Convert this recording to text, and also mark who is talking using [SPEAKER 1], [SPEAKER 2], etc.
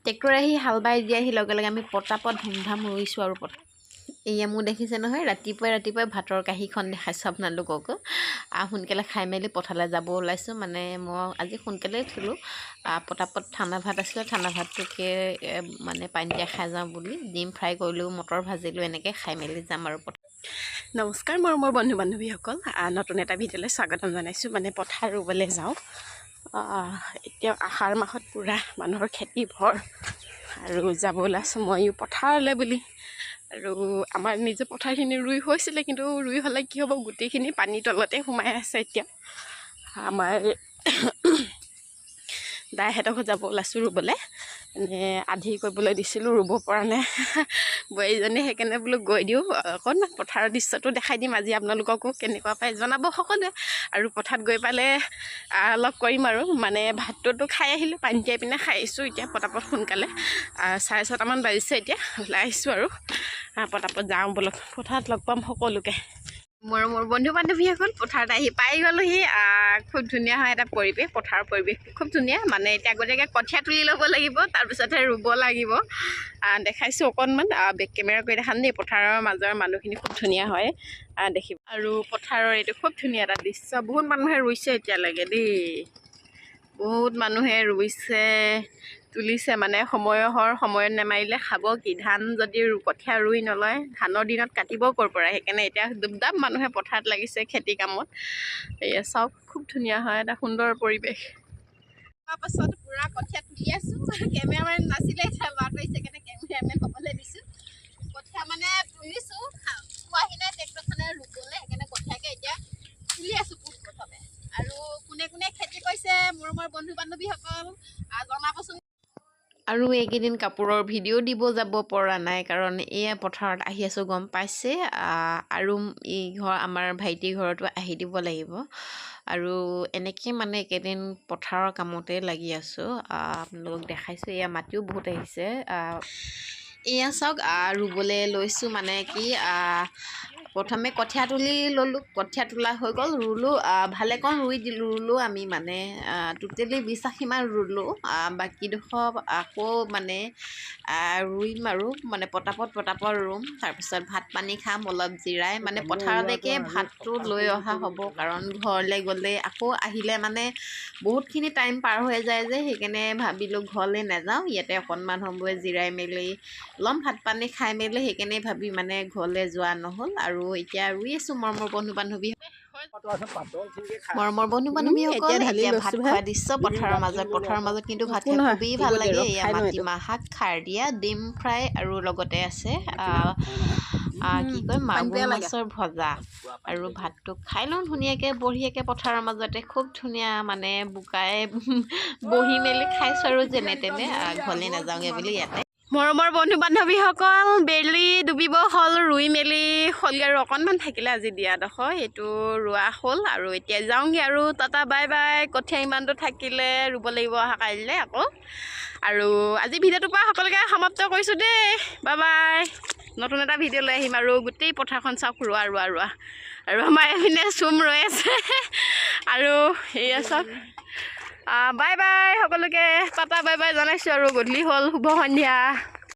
[SPEAKER 1] tractor আহি হাল বাই দিয়াহি লগে লগে আমি পটাপট ধুমধাম ৰুইছোঁ আৰু এয়া মোৰ দেখিছে নহয় ৰাতিপুৱাই ভাতৰ কাঁহীখন দেখাইছোঁ আপোনালোকক সোনকালে খাই মেলি পথাৰলৈ যাব ওলাইছোঁ মানে মই আজি সোনকালেই উঠিলোঁ পটাপট ঠাণ্ডা ভাত আছিলে ঠাণ্ডা ভাতটোকে মানে পানী দিয়া খাই যাওঁ বুলি ডিম ফ্ৰাই কৰিলোঁ মটৰ ভাজিলোঁ এনেকৈ খাই মেলি যাম আৰু
[SPEAKER 2] নমস্কাৰ মোৰ বন্ধু বান্ধৱীসকল নতুন এটা ভিডিঅ'লৈ স্বাগতম জনাইছোঁ মানে পথাৰ ৰুবলৈ যাওঁ এতিয়া আহাৰ মাহত পূৰা মানুহৰ খেতি ভৰ আৰু যাব ওলাইছোঁ ময়ো পথাৰলৈ বুলি আৰু আমাৰ নিজৰ পথাৰখিনি ৰুই হৈছিলে কিন্তু ৰুই হ'লে কি হ'ব গোটেইখিনি পানীৰ তলতে সোমাই আছে এতিয়া আমাৰ দাইহঁতক যাব ওলাইছোঁ ৰুবলৈ মানে আধি কৰিবলৈ দিছিলোঁ ৰুব পৰা নাই বোৱাৰীজনী সেইকাৰণে বোলো গৈ দিওঁ অকণমান পথাৰৰ দৃশ্যটো দেখাই দিম আজি আপোনালোককো কেনেকুৱা পাই জনাব সকলোৱে আৰু পথাৰত গৈ পালে অলপ কৰিম আৰু মানে ভাতটোতো খাই আহিলোঁ পানী তিয়াই পিনে খাই আহিছোঁ এতিয়া পটাপট সোনকালে 6:30মান বাজিছে এতিয়া ওলাই আহিছোঁ আৰু পটাপট যাওঁ বলক পথাৰত লগ পাম সকলোকে মোৰ বন্ধু বান্ধৱীসকল পথাৰত আহি পাই গ'লোহি খুব ধুনীয়া হয় এটা পৰিৱেশ পথাৰৰ পৰিৱেশ খুব ধুনীয়া মানে এতিয়া আগতীয়াকৈ কঠীয়া তুলি ল'ব লাগিব তাৰপিছতহে ৰুব লাগিব দেখাইছোঁ অকণমান বেক কেমেৰা কৰি দেখাম দেই পথাৰৰ মাজৰ মানুহখিনি খুব ধুনীয়া হয় দেখিব আৰু পথাৰৰ এইটো খুব ধুনীয়া এটা দৃশ্য বহুত মানুহে ৰুইছে এতিয়ালৈকে দেই বহুত মানুহে ৰুইছে তুলিছে মানে সময়ত নেমাৰিলে খাব কি ধান যদি কঠীয়া ৰুই নলয় ধানৰ দিনত কাটিব ক'ৰ পৰা সেইকাৰণে এতিয়া দুবদাম মানুহে পথাৰত লাগিছে খেতি কামত এয়া চাওক খুব ধুনীয়া হয় এটা সুন্দৰ পৰিৱেশ পাছত পূৰা কঠীয়া তুলি আছোঁ কেমেৰামেন নাছিলে ল'ৰাটো আহিছে কাৰণে কেমেৰামেন হ'বলৈ দিছোঁ কঠীয়া মানে তুলিছোঁ পোৱাহি নাই ট্ৰেক্টৰখনে ৰুবলৈ সেইকাৰণে কঠীয়াকৈ এতিয়া তুলি আছোঁ পোনপ্ৰথমে আৰু কোনে কোনে খেতি কৰিছে মোৰ বন্ধু বান্ধৱীসকল জনাবচোন আৰু এইকেইদিন কাপোৰৰ ভিডিঅ' দিব যাব পৰা নাই কাৰণ এয়া পথাৰত আহি আছোঁ গম পাইছে আৰু এই ঘৰ আমাৰ ভাইটিৰ ঘৰতো আহি দিব লাগিব আৰু এনেকৈ মানে এইকেইদিন পথাৰৰ কামতে লাগি আছোঁ আপোনালোকক দেখাইছোঁ এয়া মাটিও বহুত আহিছে এয়া চাওক ৰুবলৈ লৈছোঁ মানে কি প্ৰথমে কঠীয়া তুলি ল'লোঁ কঠীয়া তোলা হৈ গ'ল ৰুলোঁ ভালেকণ ৰুলোঁ আমি মানে টোটেলি 20 আশীমান ৰুলোঁ বাকীডোখৰ আকৌ মানে ৰুইম আৰু মানে পটাপট ৰুম তাৰপিছত ভাত পানী খাম অলপ জিৰাই মানে পথাৰলৈকে ভাতটো লৈ অহা হ'ব কাৰণ ঘৰলৈ গ'লে আকৌ আহিলে মানে বহুতখিনি টাইম পাৰ হৈ যায় যে সেইকাৰণে ভাবিলোঁ ঘৰলৈ নাযাওঁ ইয়াতে অকণমান সময় জিৰাই মেলি ল'ম ভাত পানী খাই মেলি সেইকাৰণে ভাবি মানে ঘৰলৈ যোৱা নহ'ল আৰু এতিয়া ৰুই আছোঁ মৰমৰ বন্ধু বান্ধৱীসকল এতিয়া ভাত খোৱা দৃশ্য পথাৰৰ মাজত কিন্তু ভাত খাই খুবেই ভাল লাগে এয়া মাটিমাহ শাক খাৰ দিয়া ডিম ফ্ৰাই আৰু লগতে আছে কি কয় মাগুৰ মাছৰ ভজা আৰু ভাতটো খাই লওঁ ধুনীয়াকৈ বঢ়িয়াকৈ পথাৰৰ মাজতে খুব ধুনীয়া মানে বোকাই বহি মেলি খাইছোঁ আৰু যেনে তেনে ঘৰলৈ নাযাওঁগৈ বুলি ইয়াতে মৰমৰ বন্ধু বান্ধৱীসকল বেলি ডুবিব হ'ল ৰুই মেলি হ'লগৈ আৰু অকণমান থাকিলে আজি দিয়াডোখৰ সেইটো ৰোৱা হ'ল আৰু এতিয়া যাওঁগৈ আৰু টাটা বাই বাই কঠীয়া ইমানটো থাকিলে ৰুব লাগিব অহা কাইলৈ আকৌ আৰু আজি ভিডিঅ'টোৰ পৰা সকলোকে সমাপ্ত কৰিছোঁ দেই বাই বাই নতুন এটা ভিডিঅ' লৈ আহিম আৰু গোটেই পথাৰখন চাওক ৰোৱা আৰু আমাৰ এইপিনে চুম ৰৈ আছে আৰু এয়া চাওক বাই বাই সকলোকে টাটা বাই বাই জনাইছোঁ আৰু গধূলি হ'ল শুভ সন্ধিয়া